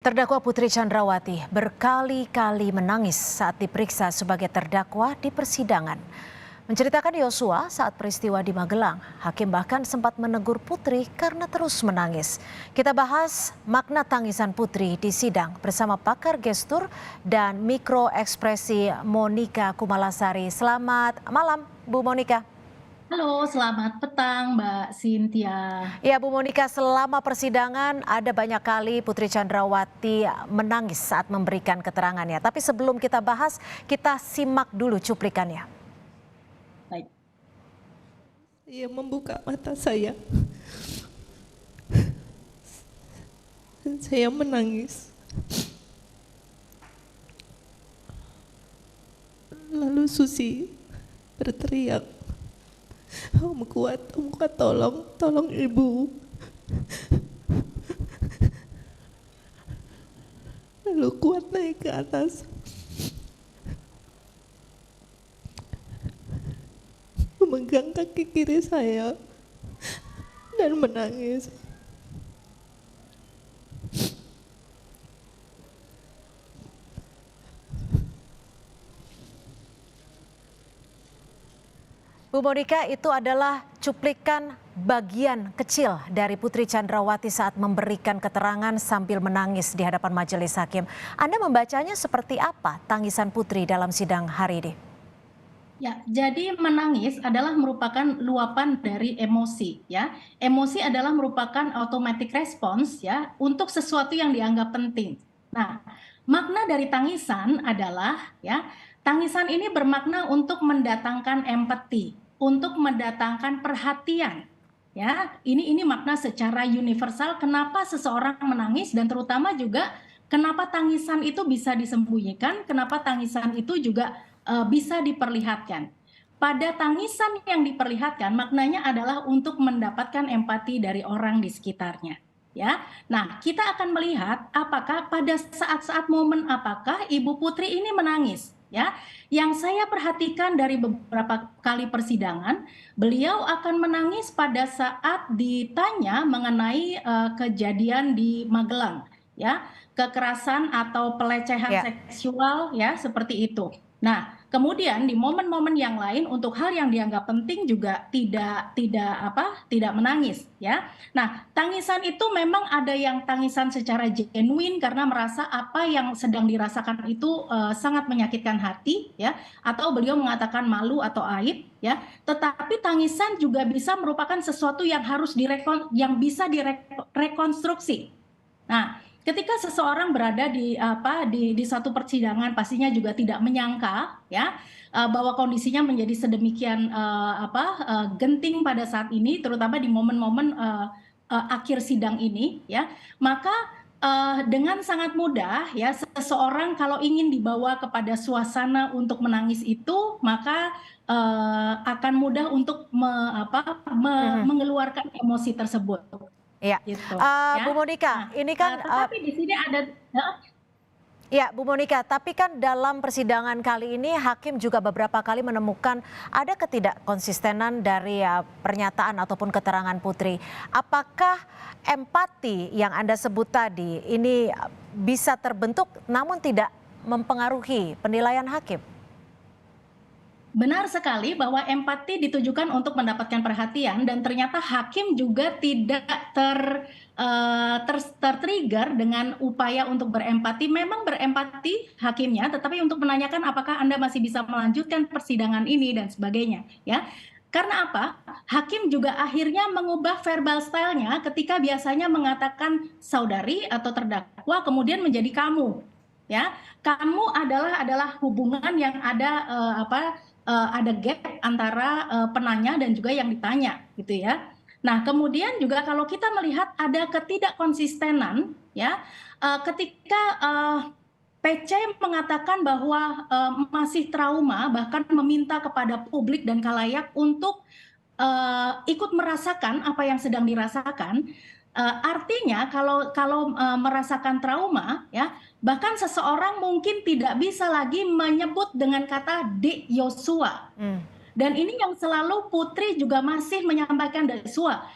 Terdakwa Putri Chandrawati berkali-kali menangis saat diperiksa sebagai terdakwa di persidangan. Menceritakan Yosua saat peristiwa di Magelang, hakim bahkan sempat menegur Putri karena terus menangis. Kita bahas makna tangisan Putri di sidang bersama pakar gestur dan mikroekspresi Monika Kumalasari. Selamat malam, Bu Monika. Halo, selamat petang Mbak Cynthia. Ya, Bu Monika, selama persidangan ada banyak kali Putri Chandrawati menangis saat memberikan keterangannya. Tapi sebelum kita bahas, kita simak dulu cuplikannya. Baik. Ia membuka mata saya. Saya menangis. Lalu Susi berteriak, Om Kuat, tolong ibu. Lalu Kuat naik ke atas, memegang kaki kiri saya dan menangis. Bu Monika, itu adalah cuplikan bagian kecil dari Putri Chandrawati saat memberikan keterangan sambil menangis di hadapan majelis hakim. Anda membacanya seperti apa tangisan Putri dalam sidang hari ini? Ya, jadi menangis adalah merupakan luapan dari emosi, ya. Emosi adalah merupakan automatic response, ya, untuk sesuatu yang dianggap penting. Nah, makna dari tangisan adalah, ya, tangisan ini bermakna untuk mendatangkan empati, untuk mendatangkan perhatian. Ya, ini makna secara universal kenapa seseorang menangis dan terutama juga kenapa tangisan itu bisa disembunyikan, kenapa tangisan itu juga bisa diperlihatkan. Pada tangisan yang diperlihatkan maknanya adalah untuk mendapatkan empati dari orang di sekitarnya. Ya, nah kita akan melihat apakah pada saat-saat momen apakah Ibu Putri ini menangis. Ya, yang saya perhatikan dari beberapa kali persidangan, beliau akan menangis pada saat ditanya mengenai kejadian di Magelang, ya, kekerasan atau pelecehan seksual, ya, seperti itu. Nah, kemudian di momen-momen yang lain untuk hal yang dianggap penting juga tidak menangis, ya. Nah, tangisan itu memang ada yang tangisan secara genuine karena merasa apa yang sedang dirasakan itu sangat menyakitkan hati, ya, atau beliau mengatakan malu atau aib, ya. Tetapi tangisan juga bisa merupakan sesuatu yang yang bisa direkonstruksi. Nah, ketika seseorang berada di satu persidangan pastinya juga tidak menyangka, ya, bahwa kondisinya menjadi sedemikian genting pada saat ini, terutama di momen-momen akhir sidang ini, ya, maka dengan sangat mudah, ya, seseorang kalau ingin dibawa kepada suasana untuk menangis itu, maka akan mudah untuk mengeluarkan emosi tersebut. Ya, Gitu, Bu ya. Monika, ini kan Tetapi di sini ada ya, Bu Monika, tapi kan dalam persidangan kali ini hakim juga beberapa kali menemukan ada ketidakkonsistenan dari pernyataan ataupun keterangan Putri. Apakah empati yang Anda sebut tadi ini bisa terbentuk namun tidak mempengaruhi penilaian hakim? benar sekali bahwa empati ditujukan untuk mendapatkan perhatian dan ternyata hakim juga tidak tertrigger dengan upaya untuk berempati. Memang berempati hakimnya, tetapi untuk menanyakan apakah Anda masih bisa melanjutkan persidangan ini dan sebagainya, ya. Karena apa? Hakim juga akhirnya mengubah verbal style-nya ketika biasanya mengatakan saudari atau terdakwa kemudian menjadi kamu, ya. Kamu adalah hubungan yang ada gap antara penanya dan juga yang ditanya, gitu ya. Nah, kemudian juga kalau kita melihat ada ketidakkonsistenan, ya, ketika PC mengatakan bahwa masih trauma, bahkan meminta kepada publik dan khalayak untuk ikut merasakan apa yang sedang dirasakan. Artinya kalau merasakan trauma, ya, bahkan seseorang mungkin tidak bisa lagi menyebut dengan kata Dek Yosua. Dan ini yang selalu Putri juga masih menyampaikan Yesua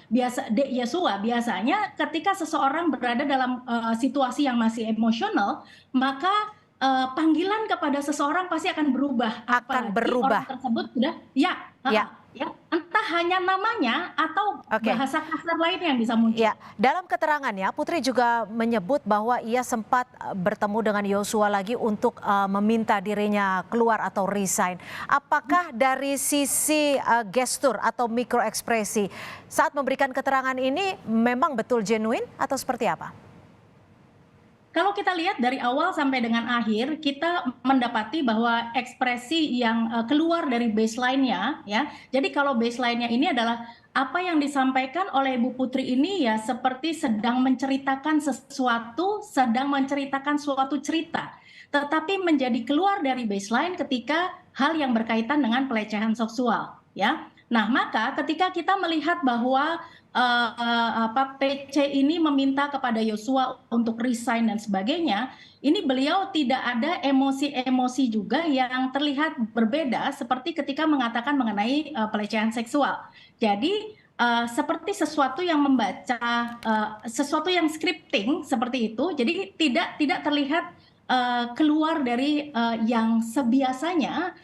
biasanya ketika seseorang berada dalam situasi yang masih emosional, maka panggilan kepada seseorang pasti akan berubah. Akan Apalagi berubah. orang tersebut sudah ya, entah hanya namanya atau bahasa kasar lainnya yang bisa muncul. Ya, dalam keterangannya Putri juga menyebut bahwa ia sempat bertemu dengan Yosua lagi untuk meminta dirinya keluar atau resign. Apakah dari sisi gestur atau mikroekspresi saat memberikan keterangan ini memang betul genuine atau seperti apa? Kalau kita lihat dari awal sampai dengan akhir, kita mendapati bahwa ekspresi yang keluar dari baseline-nya, ya. Jadi kalau baseline-nya ini adalah apa yang disampaikan oleh Ibu Putri ini ya seperti sedang menceritakan sesuatu, sedang menceritakan suatu cerita. Tetapi menjadi keluar dari baseline ketika hal yang berkaitan dengan pelecehan seksual, ya. Nah, maka ketika kita melihat bahwa PC ini meminta kepada Yosua untuk resign dan sebagainya, ini beliau tidak ada emosi-emosi juga yang terlihat berbeda seperti ketika mengatakan mengenai pelecehan seksual. Jadi seperti sesuatu yang membaca, sesuatu yang scripting seperti itu. Jadi tidak terlihat keluar dari yang sebiasanya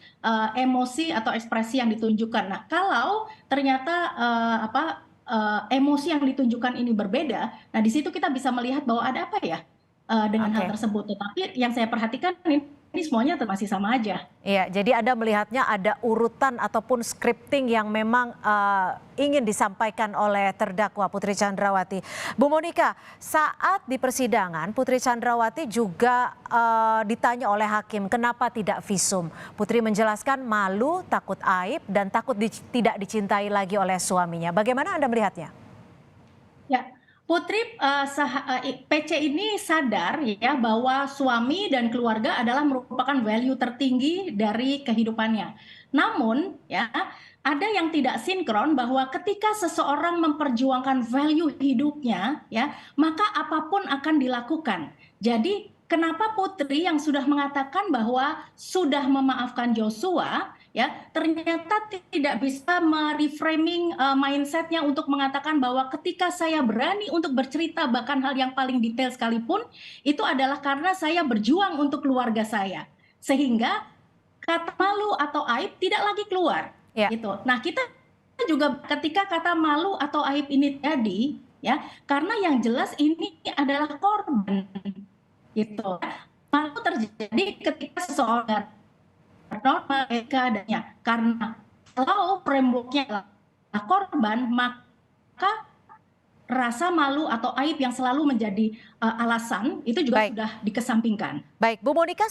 emosi atau ekspresi yang ditunjukkan. Nah, kalau ternyata emosi yang ditunjukkan ini berbeda, nah di situ kita bisa melihat bahwa ada apa ya dengan hal tersebut. Tetapi yang saya perhatikan ini semuanya masih sama aja. Iya, jadi Anda melihatnya ada urutan ataupun scripting yang memang ingin disampaikan oleh terdakwa Putri Chandrawati. Bu Monika, saat di persidangan Putri Chandrawati juga ditanya oleh hakim kenapa tidak visum. Putri menjelaskan malu, takut aib, dan takut tidak dicintai lagi oleh suaminya. Bagaimana Anda melihatnya? Ya, Putri PC ini sadar ya bahwa suami dan keluarga adalah merupakan value tertinggi dari kehidupannya. Namun ya ada yang tidak sinkron bahwa ketika seseorang memperjuangkan value hidupnya ya maka apapun akan dilakukan. Jadi kenapa Putri yang sudah mengatakan bahwa sudah memaafkan Joshua ya ternyata tidak bisa mereframing mindsetnya untuk mengatakan bahwa ketika saya berani untuk bercerita bahkan hal yang paling detail sekalipun itu adalah karena saya berjuang untuk keluarga saya sehingga kata malu atau aib tidak lagi keluar gitu. Nah kita juga ketika kata malu atau aib ini terjadi ya karena yang jelas ini adalah korban gitu. Malu terjadi ketika seseorang normal keadaannya karena kalau frameworknya adalah korban maka rasa malu atau aib yang selalu menjadi alasan itu juga sudah dikesampingkan. Baik, Bu Monika.